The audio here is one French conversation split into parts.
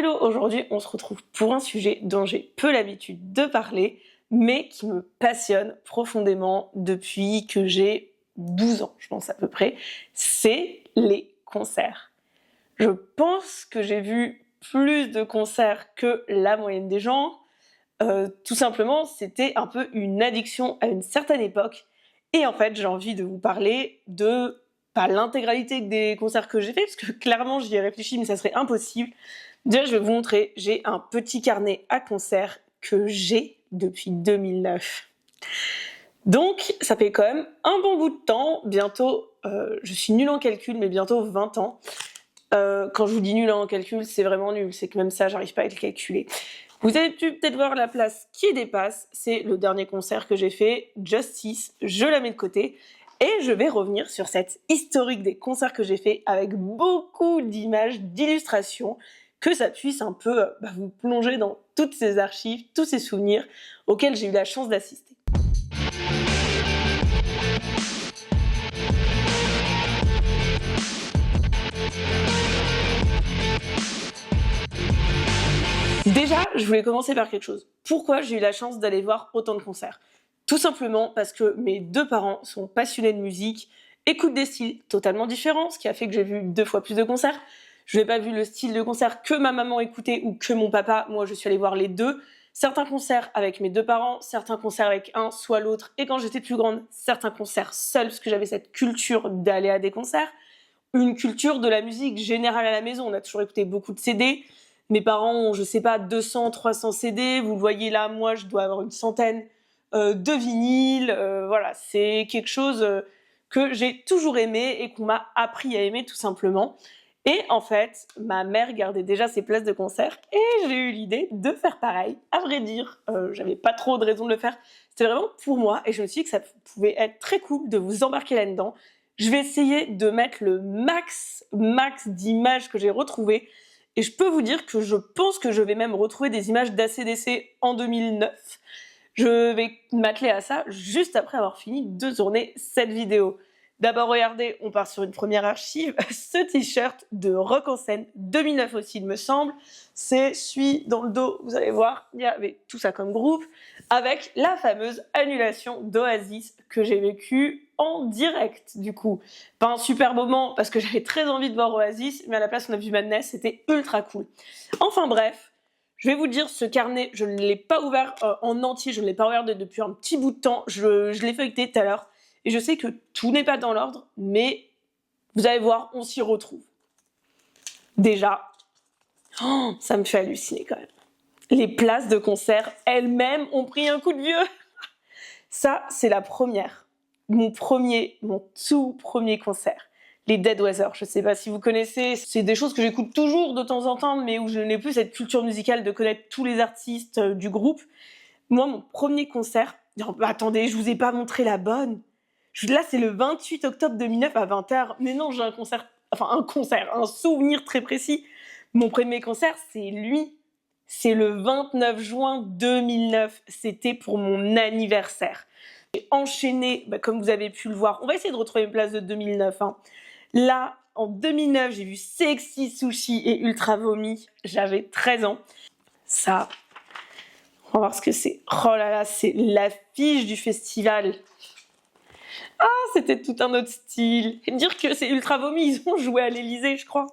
Hello, aujourd'hui on se retrouve pour un sujet dont j'ai peu l'habitude de parler, mais qui me passionne profondément depuis que j'ai 12 ans, je pense à peu près, c'est les concerts. Je pense que j'ai vu plus de concerts que la moyenne des gens. Tout simplement, c'était un peu une addiction à une certaine époque. Et en fait, j'ai envie de vous parler de, pas l'intégralité des concerts que j'ai fait, parce que clairement j'y ai réfléchi, mais ça serait impossible. Déjà, je vais vous montrer, j'ai un petit carnet à concerts que j'ai depuis 2009. Donc, ça fait quand même un bon bout de temps, bientôt, je suis nulle en calcul, mais bientôt 20 ans. Quand je vous dis nul en calcul, c'est vraiment nul, c'est que même ça, j'arrive pas à le calculer. Vous avez pu peut-être voir la place qui dépasse, c'est le dernier concert que j'ai fait, Justice, je la mets de côté, et je vais revenir sur cette historique des concerts que j'ai fait avec beaucoup d'images, d'illustrations, que ça puisse un peu vous plonger dans toutes ces archives, tous ces souvenirs auxquels j'ai eu la chance d'assister. Déjà, je voulais commencer par quelque chose. Pourquoi j'ai eu la chance d'aller voir autant de concerts? Tout simplement parce que mes deux parents sont passionnés de musique, écoutent des styles totalement différents, ce qui a fait que j'ai vu 2 fois plus de concerts. Je n'ai pas vu le style de concert que ma maman écoutait ou que mon papa. Moi, je suis allée voir les deux. Certains concerts avec mes deux parents, certains concerts avec un, soit l'autre. Et quand j'étais plus grande, certains concerts seuls, parce que j'avais cette culture d'aller à des concerts. Une culture de la musique générale à la maison. On a toujours écouté beaucoup de CD. Mes parents ont, je sais pas, 200, 300 CD. Vous le voyez là, moi, je dois avoir une centaine de vinyles. Voilà, c'est quelque chose que j'ai toujours aimé et qu'on m'a appris à aimer tout simplement. Et en fait, ma mère gardait déjà ses places de concert et j'ai eu l'idée de faire pareil. À vrai dire, j'avais pas trop de raison de le faire. C'était vraiment pour moi et je me suis dit que ça pouvait être très cool de vous embarquer là-dedans. Je vais essayer de mettre le max d'images que j'ai retrouvées. Et je peux vous dire que je pense que je vais même retrouver des images d'ACDC en 2009. Je vais m'atteler à ça juste après avoir fini de tourner cette vidéo. D'abord, regardez, on part sur une première archive. Ce t-shirt de Rock en scène 2009 aussi, il me semble. C'est celui dans le dos, vous allez voir, il y avait tout ça comme groupe, avec la fameuse annulation d'Oasis que j'ai vécue en direct, du coup. Pas un super moment, parce que j'avais très envie de voir Oasis, mais à la place, on a vu Madness, c'était ultra cool. Enfin bref, je vais vous dire, ce carnet, je ne l'ai pas ouvert en entier, je ne l'ai pas regardé depuis un petit bout de temps, je l'ai feuilleté tout à l'heure, et je sais que tout n'est pas dans l'ordre, mais vous allez voir, on s'y retrouve. Déjà, ça me fait halluciner quand même. Les places de concert elles-mêmes ont pris un coup de vieux. Ça, c'est la première. Mon tout premier concert. Les Dead Weather, je sais pas si vous connaissez, c'est des choses que j'écoute toujours de temps en temps, mais où je n'ai plus cette culture musicale de connaître tous les artistes du groupe. Moi, mon premier concert, attendez, je vous ai pas montré la bonne. Là, c'est le 28 octobre 2009 à 20h. Mais non, j'ai un souvenir très précis. Mon premier concert, c'est lui. C'est le 29 juin 2009. C'était pour mon anniversaire. J'ai enchaîné, comme vous avez pu le voir. On va essayer de retrouver une place de 2009. Là, en 2009, j'ai vu Sexy Sushi et Ultra Vomi. J'avais 13 ans. Ça, on va voir ce que c'est. Oh là là, c'est l'affiche du festival. Ah, c'était tout un autre style. Et dire que c'est Ultra Vomi, ils ont joué à l'Elysée, je crois.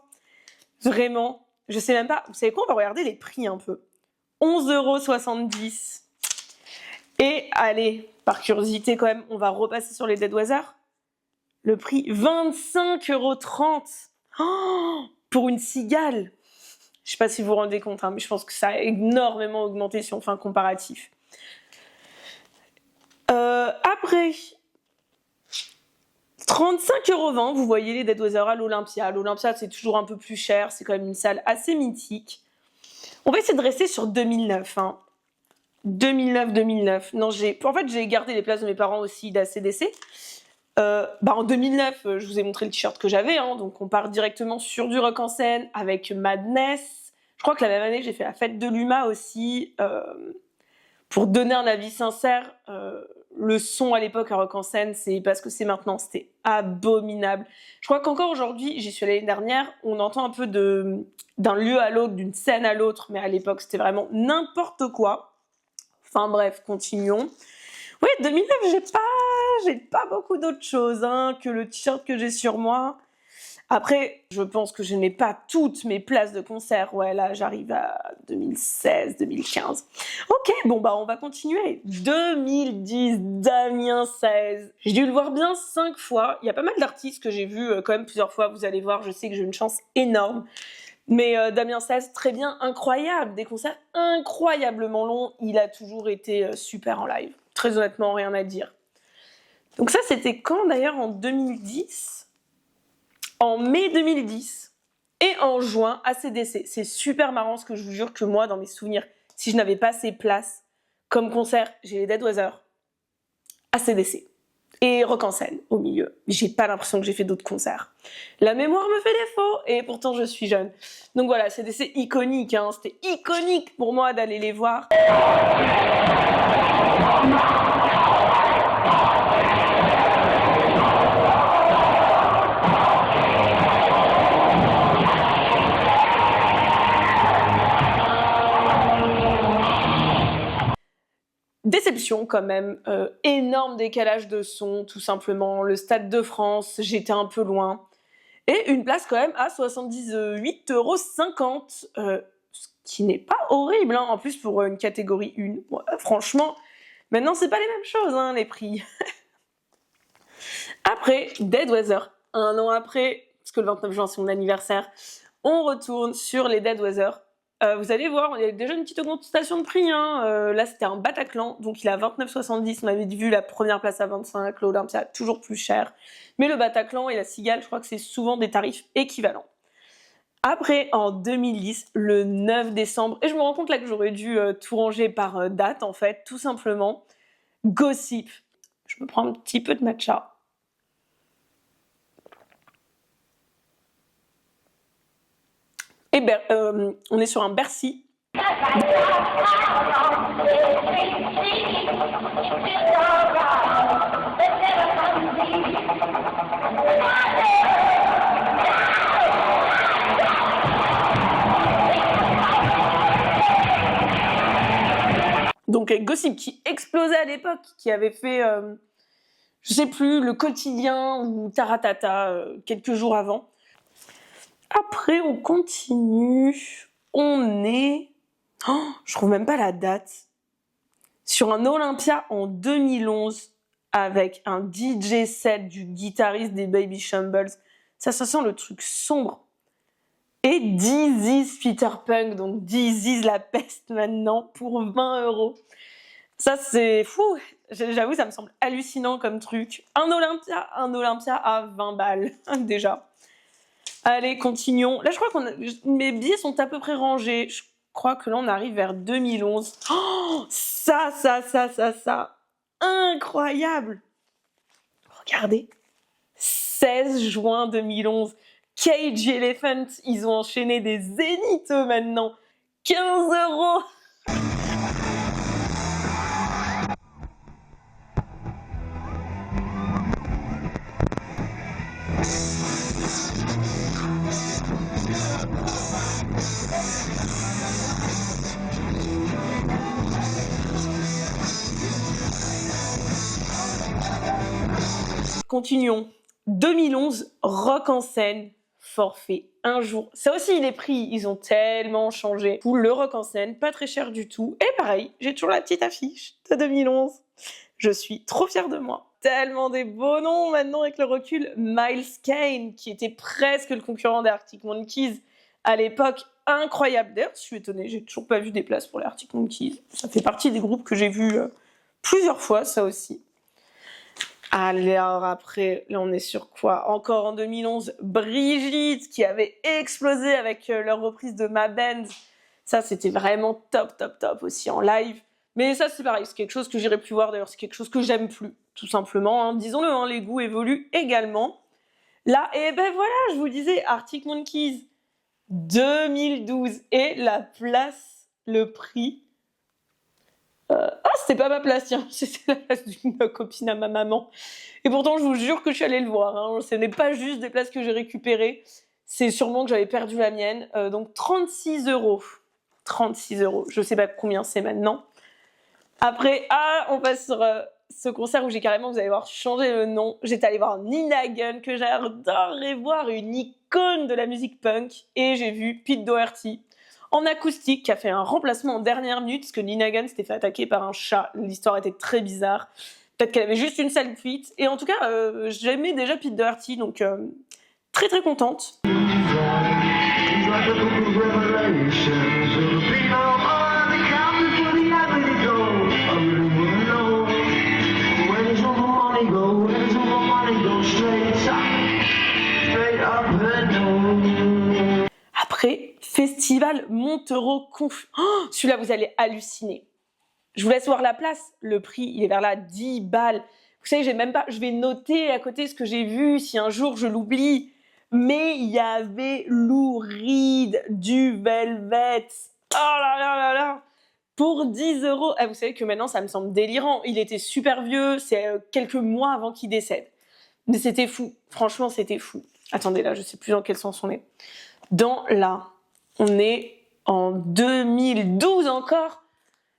Vraiment. Je sais même pas. Vous savez quoi, on va regarder les prix un peu. 11,70 €. Et allez, par curiosité quand même, on va repasser sur les Dead Weather. Le prix, 25,30 €. Oh, pour une cigale. Je sais pas si vous vous rendez compte, mais je pense que ça a énormément augmenté si on fait un comparatif. Après, 35,20 €, vous voyez les Dead Weather à l'Olympia. L'Olympia, c'est toujours un peu plus cher, c'est quand même une salle assez mythique. On va essayer de rester sur 2009. 2009. Non, en fait, j'ai gardé les places de mes parents aussi d'ACDC. En 2009, je vous ai montré le t-shirt que j'avais, donc on part directement sur du rock en scène avec Madness. Je crois que la même année, j'ai fait la fête de l'UMA aussi. Pour donner un avis sincère, le son à l'époque à Rock en Seine, c'est parce que c'est maintenant, c'était abominable. Je crois qu'encore aujourd'hui, j'y suis allée l'année dernière, on entend un peu d'un lieu à l'autre, d'une scène à l'autre, mais à l'époque, c'était vraiment n'importe quoi. Enfin bref, continuons. Oui, 2009, j'ai pas beaucoup d'autres choses que le t-shirt que j'ai sur moi. Après, je pense que je n'ai pas toutes mes places de concert. Ouais, là, j'arrive à 2016, 2015. Ok, bon, bah, on va continuer. 2010, Damien 16. J'ai dû le voir bien 5 fois. Il y a pas mal d'artistes que j'ai vus quand même plusieurs fois. Vous allez voir, je sais que j'ai une chance énorme. Mais Damien 16, très bien, incroyable. Des concerts incroyablement longs. Il a toujours été super en live. Très honnêtement, rien à dire. Donc ça, c'était quand d'ailleurs? En 2010? En mai 2010 et en juin ACDC. C'est super marrant, ce que je vous jure que moi, dans mes souvenirs, si je n'avais pas ces places comme concert, j'ai les Dead Weather, ACDC et Rock en Seine au milieu. J'ai pas l'impression que j'ai fait d'autres concerts. La mémoire me fait défaut et pourtant je suis jeune. Donc voilà, ACDC iconique, c'était iconique pour moi d'aller les voir. Déception quand même, énorme décalage de son, tout simplement. Le Stade de France, j'étais un peu loin. Et une place quand même à 78,50 €, ce qui n'est pas horrible, en plus pour une catégorie 1. Bon, franchement, maintenant c'est pas les mêmes choses, les prix. Après, Dead Weather, un an après, parce que le 29 juin c'est mon anniversaire, on retourne sur les Dead Weather. Vous allez voir, il y a déjà une petite augmentation de prix. Là, c'était un Bataclan, donc il est à 29,70. On avait vu la première place à 25, l'Olympia toujours plus cher. Mais le Bataclan et la Cigale, je crois que c'est souvent des tarifs équivalents. Après, en 2010, le 9 décembre, et je me rends compte là que j'aurais dû tout ranger par date, en fait, tout simplement, Gossip. Je me prends un petit peu de matcha. Et on est sur un Bercy. Donc Gossip qui explosait à l'époque, qui avait fait, je sais plus, Le Quotidien ou Taratata quelques jours avant. Après, on continue. On est... je trouve même pas la date. Sur un Olympia en 2011 avec un DJ set du guitariste des Baby Shambles. Ça sent le truc sombre. Et This is Peter Punk, donc This is la peste maintenant pour 20 €. Ça, c'est fou. J'avoue, ça me semble hallucinant comme truc. Un Olympia à 20 balles, déjà. Allez, continuons. Là, je crois mes billets sont à peu près rangés. Je crois que là, on arrive vers 2011. Oh, ça. Incroyable. Regardez. 16 juin 2011. Cage Elephant, ils ont enchaîné des zéniths maintenant. 15 €. Continuons. 2011, Rock en Seine, forfait un jour. Ça aussi, les prix, ils ont tellement changé. Pour le Rock en Seine, pas très cher du tout. Et pareil, j'ai toujours la petite affiche de 2011. Je suis trop fière de moi. Tellement des beaux noms maintenant avec le recul. Miles Kane, qui était presque le concurrent des Arctic Monkeys à l'époque, incroyable. D'ailleurs, je suis étonnée, j'ai toujours pas vu des places pour les Arctic Monkeys. Ça fait partie des groupes que j'ai vus plusieurs fois, ça aussi. Alors après, là on est sur quoi? Encore en 2011, Brigitte qui avait explosé avec leur reprise de Ma Band. Ça c'était vraiment top aussi en live. Mais ça c'est pareil, c'est quelque chose que j'irai plus voir d'ailleurs, c'est quelque chose que j'aime plus, tout simplement. Disons-le, les goûts évoluent également. Là, et ben voilà, je vous disais, Arctic Monkeys 2012 et la place, le prix C'était pas ma place, tiens, c'était la place d'une copine à ma maman. Et pourtant, je vous jure que je suis allée le voir, hein. Ce n'est pas juste des places que j'ai récupérées, c'est sûrement que j'avais perdu la mienne. Donc 36 euros. 36 euros, je sais pas combien c'est maintenant. Après, on passe sur ce concert où j'ai carrément, vous allez voir, changé le nom. J'étais allée voir Nina Gunn, que j'adorerais voir, une icône de la musique punk. Et j'ai vu Pete Doherty en acoustique, qui a fait un remplacement en dernière minute, parce que Nina Gunn s'était fait attaquer par un chat. L'histoire était très bizarre. Peut-être qu'elle avait juste une sale fuite. Et en tout cas, j'aimais déjà Pete Doherty, donc très très contente. Après, festival Montereau Conf. Oh, celui-là, vous allez halluciner. Je vous laisse voir la place. Le prix, il est vers là, 10 balles. Vous savez, j'ai même pas. Je vais noter à côté ce que j'ai vu si un jour je l'oublie. Mais il y avait Lou Reed du Velvet. Oh là là là là. Pour 10 euros. Vous savez que maintenant, ça me semble délirant. Il était super vieux. C'est quelques mois avant qu'il décède. Mais c'était fou. Franchement, c'était fou. Attendez, là, je sais plus dans quel sens on est. On est en 2012 encore.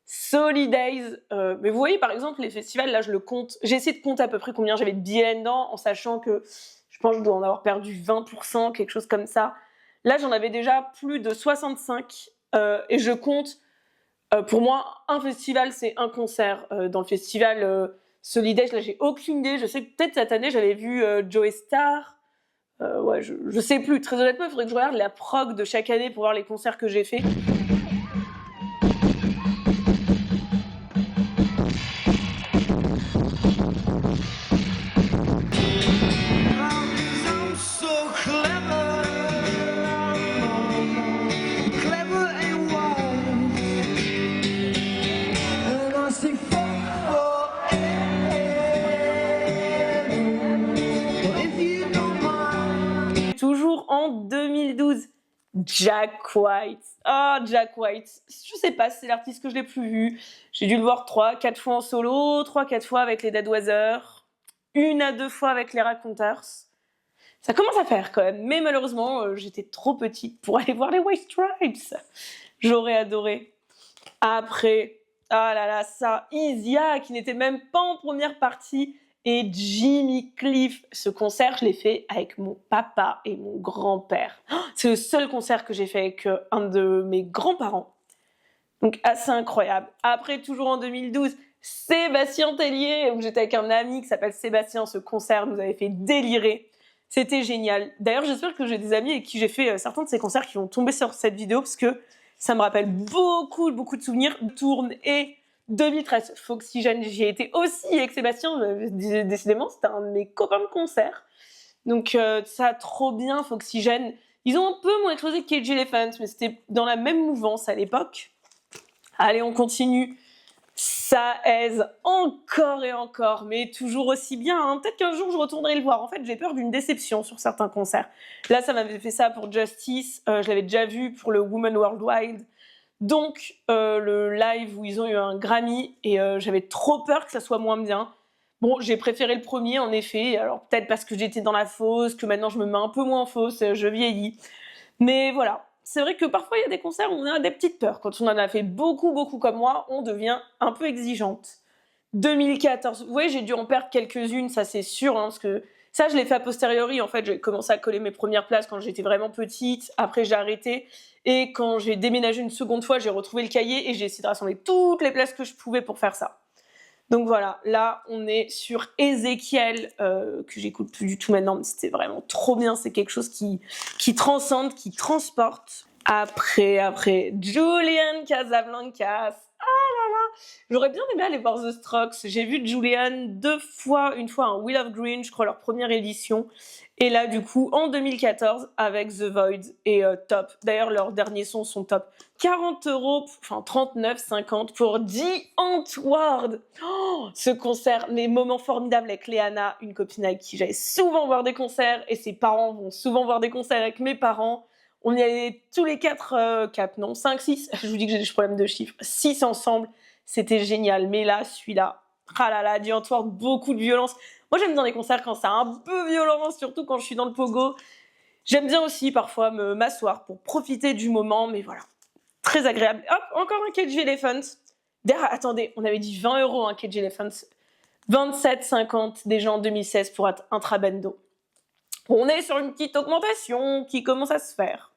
Solidays. Mais vous voyez, par exemple, les festivals, là, je le compte. J'ai essayé de compter à peu près combien j'avais de billets là-dedans, en sachant que je pense que je dois en avoir perdu 20%, quelque chose comme ça. Là, j'en avais déjà plus de 65. Et je compte, pour moi, un festival, c'est un concert. Dans le festival Solidays, là, j'ai aucune idée. Je sais que peut-être cette année, j'avais vu Joey Starr. Ouais, je sais plus. Très honnêtement, il faudrait que je regarde la prog de chaque année pour voir les concerts que j'ai faits. Toujours en 2012, Jack White. Jack White. Je sais pas si c'est l'artiste que je l'ai plus vu. J'ai dû le voir 3-4 fois en solo, 3-4 fois avec les Dead Weather, 1 à 2 fois avec les Raconteurs. Ça commence à faire quand même, mais malheureusement, j'étais trop petite pour aller voir les White Stripes. J'aurais adoré. Après, ça, Isia, qui n'était même pas en première partie, et Jimmy Cliff. Ce concert, je l'ai fait avec mon papa et mon grand-père. C'est le seul concert que j'ai fait avec un de mes grands-parents. Donc assez incroyable. Après, toujours en 2012, Sébastien Tellier, où j'étais avec un ami qui s'appelle Sébastien. Ce concert nous avait fait délirer. C'était génial. D'ailleurs, j'espère que j'ai des amis avec qui j'ai fait certains de ces concerts qui vont tomber sur cette vidéo, parce que ça me rappelle beaucoup de souvenirs. Tourne et 2013, Foxygène, j'y ai été aussi avec Sébastien. Décidément, c'était un de mes copains de concert. Donc ça, trop bien, Foxygène. Ils ont un peu moins explosé que Cage Elephant, mais c'était dans la même mouvance à l'époque. Allez, on continue. Ça aise encore et encore, mais toujours aussi bien. Hein. Peut-être qu'un jour, je retournerai le voir. En fait, j'ai peur d'une déception sur certains concerts. Là, ça m'avait fait ça pour Justice. Je l'avais déjà vu pour le Women Worldwide. Donc, le live où ils ont eu un Grammy, et j'avais trop peur que ça soit moins bien. Bon, j'ai préféré le premier, en effet. Alors, peut-être parce que j'étais dans la fosse, que maintenant je me mets un peu moins en fosse, je vieillis. Mais voilà. C'est vrai que parfois, il y a des concerts où on a des petites peurs. Quand on en a fait beaucoup comme moi, on devient un peu exigeante. 2014, vous voyez, j'ai dû en perdre quelques-unes, ça c'est sûr, hein, parce que ça, je l'ai fait a posteriori. En fait, j'ai commencé à coller mes premières places quand j'étais vraiment petite. Après, j'ai arrêté. Et quand j'ai déménagé une seconde fois, j'ai retrouvé le cahier et j'ai essayé de rassembler toutes les places que je pouvais pour faire ça. Donc voilà, là, on est sur Ezekiel, que j'écoute plus du tout maintenant, mais c'était vraiment trop bien. C'est quelque chose qui transcende, qui transporte. Après, Julian Casablancas. J'aurais bien aimé aller voir The Strokes. J'ai vu Julian 2 fois, une fois un Wheel of Green, je crois leur première édition. Et là, du coup, en 2014, avec The Void et Top. D'ailleurs, leurs derniers sons sont top. 40 €, enfin 39,50 pour The Antwoord. Oh, ce concert, mes moments formidables avec Léana, une copine avec qui j'allais souvent voir des concerts, et ses parents vont souvent voir des concerts avec mes parents. On y allait tous les 5, 6, je vous dis que j'ai des problèmes de chiffres, 6 ensemble, c'était génial. Mais là, celui-là, ah là là, Dion Ward, beaucoup de violence. Moi, j'aime bien les concerts quand c'est un peu violent, surtout quand je suis dans le pogo. J'aime bien aussi parfois m'asseoir pour profiter du moment, mais voilà, très agréable. Hop, encore un Cage Elephant. D'ailleurs, attendez, on avait dit 20 € un Cage Elephant. 27,50 déjà en 2016 pour être intrabendo. On est sur une petite augmentation qui commence à se faire.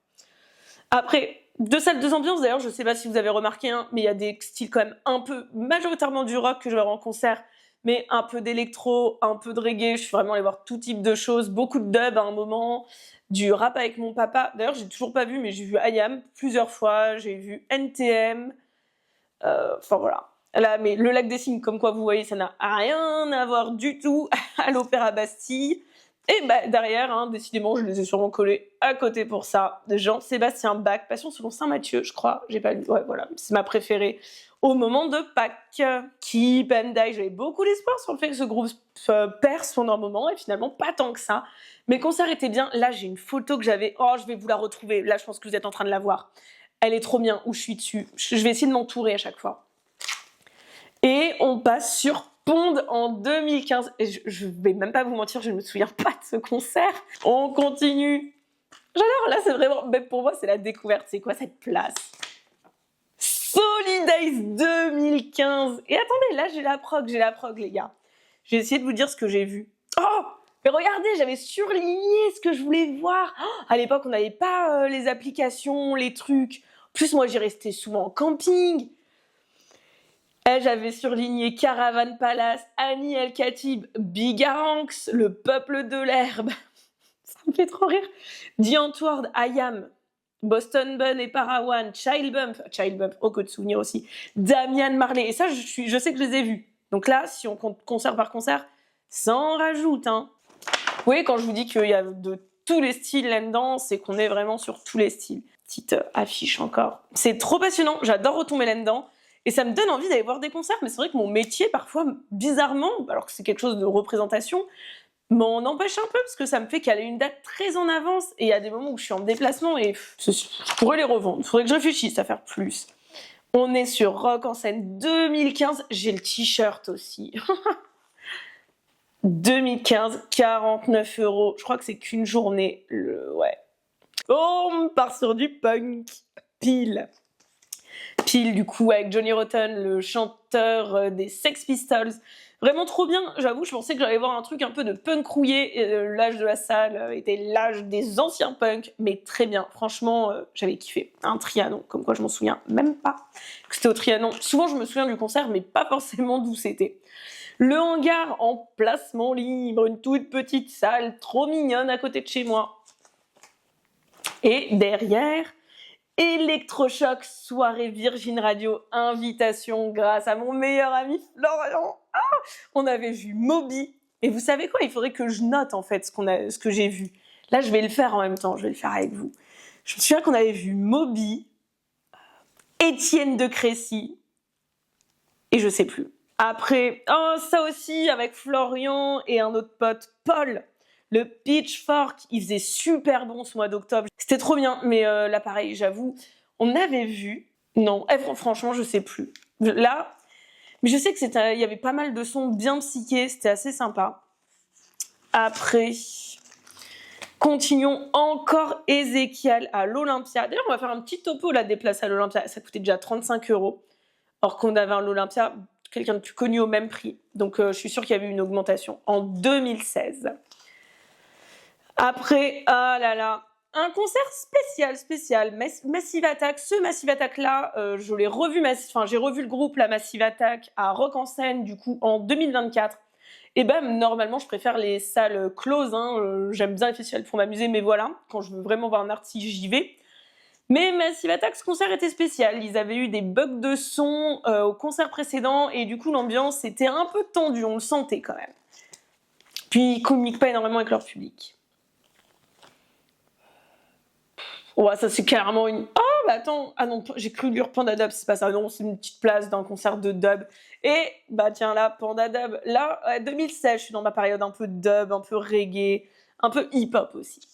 Après, 2 salles, 2 ambiances. D'ailleurs, je ne sais pas si vous avez remarqué, mais il y a des styles quand même un peu, majoritairement du rock que je vais voir en concert, mais un peu d'électro, un peu de reggae. Je suis vraiment allée voir tout type de choses. Beaucoup de dub à un moment, du rap avec mon papa. D'ailleurs, j'ai toujours pas vu, mais j'ai vu IAM plusieurs fois. J'ai vu NTM. Enfin voilà. Là, mais le Lac des Cygnes, comme quoi vous voyez, ça n'a rien à voir du tout à l'Opéra Bastille. Et bah, derrière, décidément, je les ai sûrement collés à côté pour ça. De Jean-Sébastien Bach, Passion selon Saint-Matthieu, je crois. J'ai pas lu. Ouais, voilà, c'est ma préférée au moment de Pâques. Keep and Die, j'avais beaucoup d'espoir sur le fait que ce groupe perce pendant un moment, et finalement, pas tant que ça. Mais le concert était bien. Là, j'ai une photo que j'avais. Oh, je vais vous la retrouver. Là, je pense que vous êtes en train de la voir. Elle est trop bien, où je suis dessus. Je vais essayer de m'entourer à chaque fois. Et on passe sur Pond en 2015. Et je vais même pas vous mentir, je ne me souviens pas de ce concert. On continue. J'adore, là c'est vraiment, mais pour moi c'est la découverte. C'est quoi cette place? Solidays 2015. Et attendez, là j'ai la prog les gars. J'ai essayé de vous dire ce que j'ai vu. Oh, mais regardez, j'avais surligné ce que je voulais voir. Oh, à l'époque on n'avait pas les applications, les trucs. En plus moi j'y restais souvent en camping. J'avais surligné Caravan Palace, Annie El Khatib, Bigaranx, Le Peuple de l'Herbe. Ça me fait trop rire. Dion Ward, IAM, Boston Bun et Parawan, Child Bump, oh que de souvenirs aussi, Damian Marley. Et ça, je sais que je les ai vus. Donc là, si on compte concert par concert, ça en rajoute. Vous voyez, quand je vous dis qu'il y a de tous les styles là-dedans, c'est qu'on est vraiment sur tous les styles. Petite affiche encore. C'est trop passionnant, j'adore retomber là-dedans. Et ça me donne envie d'aller voir des concerts, mais c'est vrai que mon métier, parfois, bizarrement, alors que c'est quelque chose de représentation, m'en empêche un peu, parce que ça me fait qu'elle a une date très en avance, et il y a des moments où je suis en déplacement, et je pourrais les revendre. Il faudrait que je réfléchisse à faire plus. On est sur Rock en scène 2015, j'ai le t-shirt aussi. 2015, 49 €, je crois que c'est qu'une journée, ouais. Oh, on part sur du punk, pile du coup avec Johnny Rotten, le chanteur des Sex Pistols. Vraiment trop bien, j'avoue, je pensais que j'allais voir un truc un peu de punk rouillé, et l'âge de la salle était l'âge des anciens punks, mais très bien, franchement, j'avais kiffé. Un Trianon, comme quoi je m'en souviens même pas que c'était au Trianon. Souvent je me souviens du concert, mais pas forcément d'où c'était. Le hangar en placement libre, une toute petite salle, trop mignonne à côté de chez moi. Et derrière, Electrochoc, soirée Virgin Radio, invitation grâce à mon meilleur ami Florian. Ah, on avait vu Moby. Et vous savez quoi? Il faudrait que je note en fait ce que j'ai vu. Là, je vais le faire en même temps, je vais le faire avec vous. Je me souviens qu'on avait vu Moby, Étienne de Crécy, et je sais plus. Après, ça aussi avec Florian et un autre pote, Paul. Le Pitchfork, il faisait super bon ce mois d'octobre. C'était trop bien, mais là pareil, j'avoue, on avait vu. Non, franchement, je sais plus. Là, mais je sais que il y avait pas mal de sons bien psychés, c'était assez sympa. Après, continuons encore Ezekiel à l'Olympia. D'ailleurs, on va faire un petit topo là des places à l'Olympia. Ça coûtait déjà 35 €, or qu'on avait à l'Olympia quelqu'un de plus connu au même prix. Donc, je suis sûre qu'il y avait eu une augmentation en 2016. Après, ah là là, un concert spécial, Massive Attack. Ce Massive Attack là, je l'ai revu, j'ai revu le groupe la Massive Attack à Rock en scène du coup en 2024. Et ben normalement je préfère les salles closes, j'aime bien les festivals pour m'amuser, mais voilà, quand je veux vraiment voir un artiste j'y vais. Mais Massive Attack, ce concert était spécial, ils avaient eu des bugs de son au concert précédent, et du coup l'ambiance était un peu tendue, on le sentait quand même. Puis ils communiquent pas énormément avec leur public. Ouais, ça c'est clairement une... Oh, bah attends, ah non, j'ai cru lire Panda Dub, c'est pas ça, non, c'est une petite place d'un concert de dub. Et, bah tiens là, Panda Dub, là, 2016, je suis dans ma période un peu dub, un peu reggae, un peu hip-hop aussi.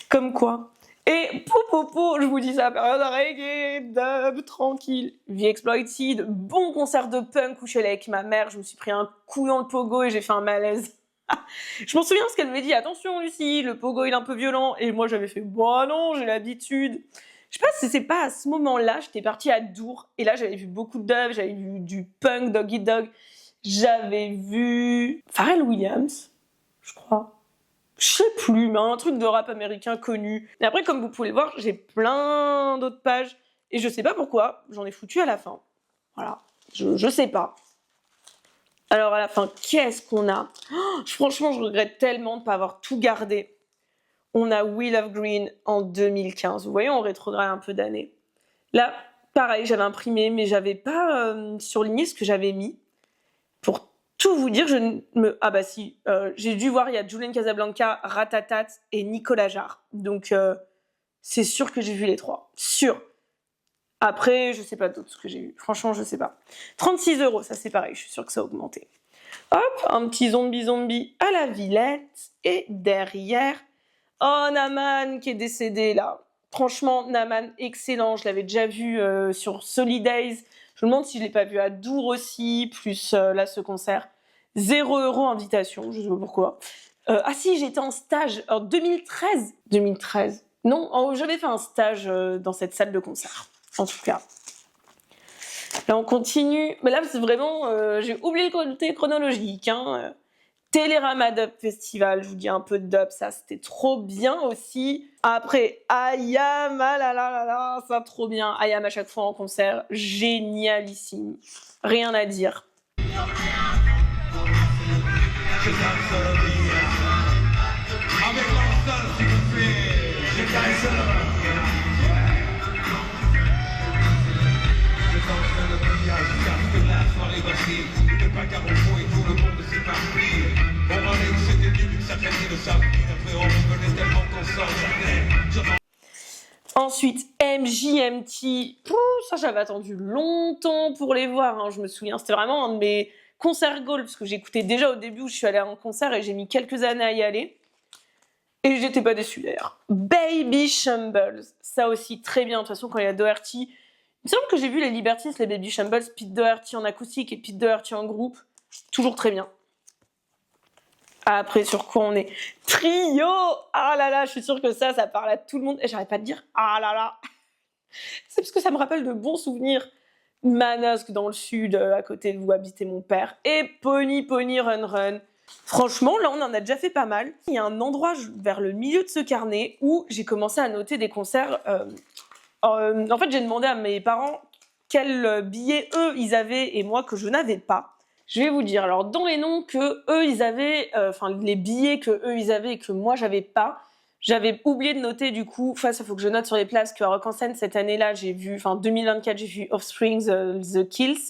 Comme quoi. Et je vous dis ça, période reggae, dub, tranquille, vie exploited, bon concert de punk où je suis allée avec ma mère, je me suis pris un coup dans le pogo et j'ai fait un malaise. Je m'en souviens parce qu'elle m'avait dit attention Lucie, le pogo il est un peu violent, et moi j'avais fait bon non, j'ai l'habitude. Je sais pas si c'est pas à ce moment-là, j'étais partie à Dour et là j'avais vu beaucoup de dub, j'avais vu du punk, Dog Eat Dog, j'avais vu Pharrell Williams, je crois. Je sais plus, mais un truc de rap américain connu. Et après, comme vous pouvez le voir, j'ai plein d'autres pages. Et je sais pas pourquoi, j'en ai foutu à la fin. Voilà, je sais pas. Alors à la fin, qu'est-ce qu'on a? Franchement, je regrette tellement de ne pas avoir tout gardé. On a Wheel of Green en 2015. Vous voyez, on rétrograde un peu d'années. Là, pareil, j'avais imprimé, mais j'avais pas surligné ce que j'avais mis. Pour tout vous dire, Ah bah si, j'ai dû voir, il y a Julian Casablanca, Ratatat et Nicolas Jarre. Donc, c'est sûr que j'ai vu les 3. Sûr. Après, je sais pas d'autres ce que j'ai vu. Franchement, je sais pas. 36 €, ça c'est pareil, je suis sûre que ça a augmenté. Hop, un petit zombie à la Villette. Et derrière, oh, Naman qui est décédé là. Franchement, Naman, excellent. Je l'avais déjà vu sur Solidays. Je me demande si je l'ai pas vu à Dour aussi, plus là ce concert. 0 € invitation, je sais pas pourquoi. Ah si, j'étais en stage en 2013. 2013. Non, j'avais fait un stage dans cette salle de concert, en tout cas. Là, on continue. Mais là, c'est vraiment... j'ai oublié le côté chronologique. Hein. Télérama Dub Festival, je vous dis un peu de dub, ça c'était trop bien aussi. Après, Ayam, ah là là là là, ça trop bien. Ayam à chaque fois en concert, génialissime. Rien à dire. Ensuite, MJMT, ça j'avais attendu longtemps pour les voir, hein, je me souviens, c'était vraiment un de mes concerts goals, parce que j'écoutais déjà au début où je suis allée à un concert et j'ai mis quelques années à y aller. Et j'étais pas déçue d'ailleurs. Baby Shambles, ça aussi très bien, de toute façon quand il y a Doherty. Il me semble que j'ai vu les Libertines, les Baby Shambles, Pete Doherty en acoustique et Pete Doherty en groupe, toujours très bien. Après, sur quoi on est? Trio! Ah là là, je suis sûre que ça parle à tout le monde. Et j'arrête pas de dire ah là là. C'est parce que ça me rappelle de bons souvenirs. Manosque dans le sud, à côté de où habitait mon père. Et Pony Run Run. Franchement, là, on en a déjà fait pas mal. Il y a un endroit vers le milieu de ce carnet où j'ai commencé à noter des concerts. En fait, j'ai demandé à mes parents quels billets, eux, ils avaient et moi, que je n'avais pas. Je vais vous dire, alors dans les noms que eux ils avaient, les billets que eux ils avaient et que moi j'avais pas, j'avais oublié de noter du coup, il faut que je note sur les places qu'à Rock en Seine cette année-là, 2024, j'ai vu Offspring, The Kills.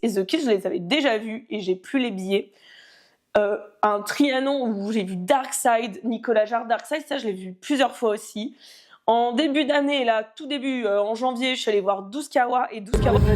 Et The Kills, je les avais déjà vus et j'ai plus les billets. Un Trianon où j'ai vu Darkside, Nicolas Jarre, Darkside, ça je l'ai vu plusieurs fois aussi. En début d'année, là, tout début, en janvier, je suis allée voir Douskawa et Douskawa. Quand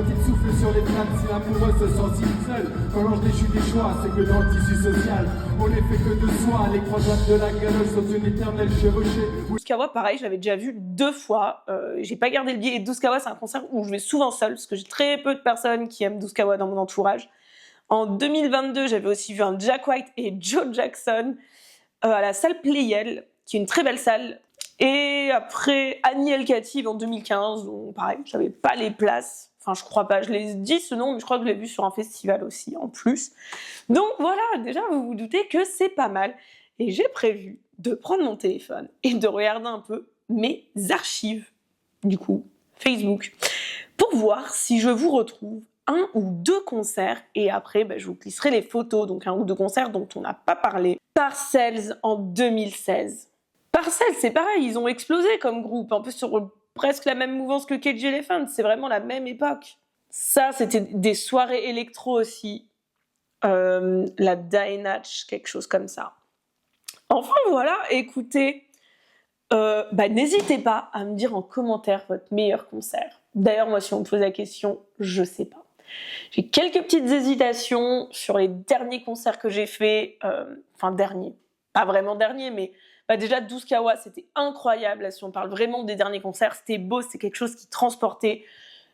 il souffle sur les flammes, si l'amoureux se sent si seul. Quand l'ange déchu des choix, c'est que dans le tissu social, on n'est fait que de soi. Les croisades de la galoche sont une éternelle chevauchée. Douskawa, pareil, je l'avais déjà vu 2 fois. J'ai pas gardé le billet. Et Douskawa, c'est un concert où je vais souvent seule, parce que j'ai très peu de personnes qui aiment Douskawa dans mon entourage. En 2022, j'avais aussi vu un Jack White et Joe Jackson à la salle Playel, qui est une très belle salle. Et après, Annie El Khatib en 2015, donc pareil, j'avais pas les places. Enfin, je crois pas, je l'ai dit ce nom, mais je crois que je l'ai vu sur un festival aussi, en plus. Donc voilà, déjà, vous vous doutez que c'est pas mal. Et j'ai prévu de prendre mon téléphone et de regarder un peu mes archives, du coup, Facebook, pour voir si je vous retrouve 1 ou 2 concerts, et après, je vous glisserai les photos, donc 1 ou 2 concerts dont on n'a pas parlé. Parcells en 2016. Parcells, c'est pareil, ils ont explosé comme groupe, un peu sur presque la même mouvance que Cage Elephant, c'est vraiment la même époque. Ça, c'était des soirées électro aussi. La Dynatch, quelque chose comme ça. Enfin voilà, écoutez, n'hésitez pas à me dire en commentaire votre meilleur concert. D'ailleurs, moi, si on me pose la question, je sais pas. J'ai quelques petites hésitations sur les derniers concerts que j'ai faits. Derniers, pas vraiment derniers, mais déjà 12 Kawa, c'était incroyable. Là, si on parle vraiment des derniers concerts, c'était beau, c'était quelque chose qui transportait.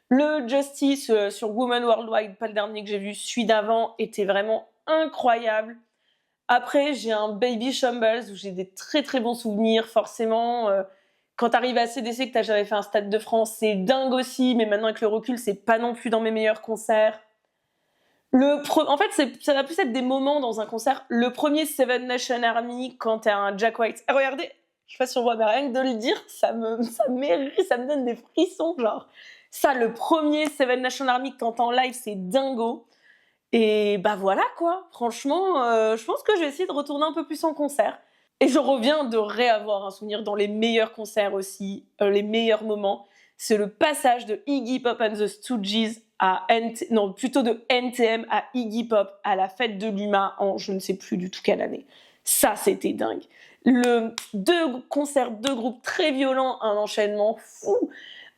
Le Justice sur Women Worldwide, pas le dernier que j'ai vu, celui d'avant, était vraiment incroyable. Après, j'ai un Baby Shambles où j'ai des très très bons souvenirs. Forcément, quand t'arrives à CDC que t'as jamais fait un Stade de France, c'est dingue aussi, mais maintenant avec le recul, c'est pas non plus dans mes meilleurs concerts. En fait, ça va plus être des moments dans un concert. Le premier Seven Nation Army, quand t'as un Jack White. Ah, regardez, je sais pas si on voit, mais rien que de le dire, ça me donne des frissons, genre. Ça, le premier Seven Nation Army que t'entends en live, c'est dingo. Et voilà quoi, franchement, je pense que je vais essayer de retourner un peu plus en concert. Et je reviens de réavoir un souvenir dans les meilleurs concerts aussi, les meilleurs moments. C'est le passage de Iggy Pop and the Stooges plutôt de NTM à Iggy Pop à la fête de l'UMA en je ne sais plus du tout quelle année. Ça, c'était dingue. Deux concerts, deux groupes très violents, un enchaînement fou.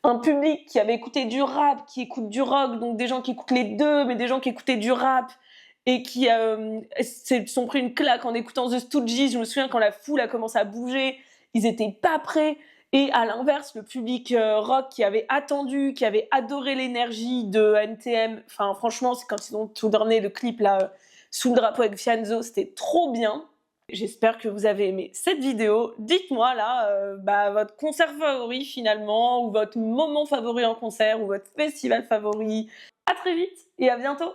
Un public qui avait écouté du rap, qui écoute du rock, donc des gens qui écoutent les deux, mais des gens qui écoutaient du rap et qui se sont pris une claque en écoutant The Stooges. Je me souviens quand la foule a commencé à bouger, ils étaient pas prêts. Et à l'inverse, le public rock qui avait attendu, qui avait adoré l'énergie de NTM. Enfin, franchement, c'est quand ils ont tourné le clip là, sous le drapeau avec Fianzo, c'était trop bien. J'espère que vous avez aimé cette vidéo. Dites-moi là votre concert favori finalement, ou votre moment favori en concert, ou votre festival favori. À très vite et à bientôt.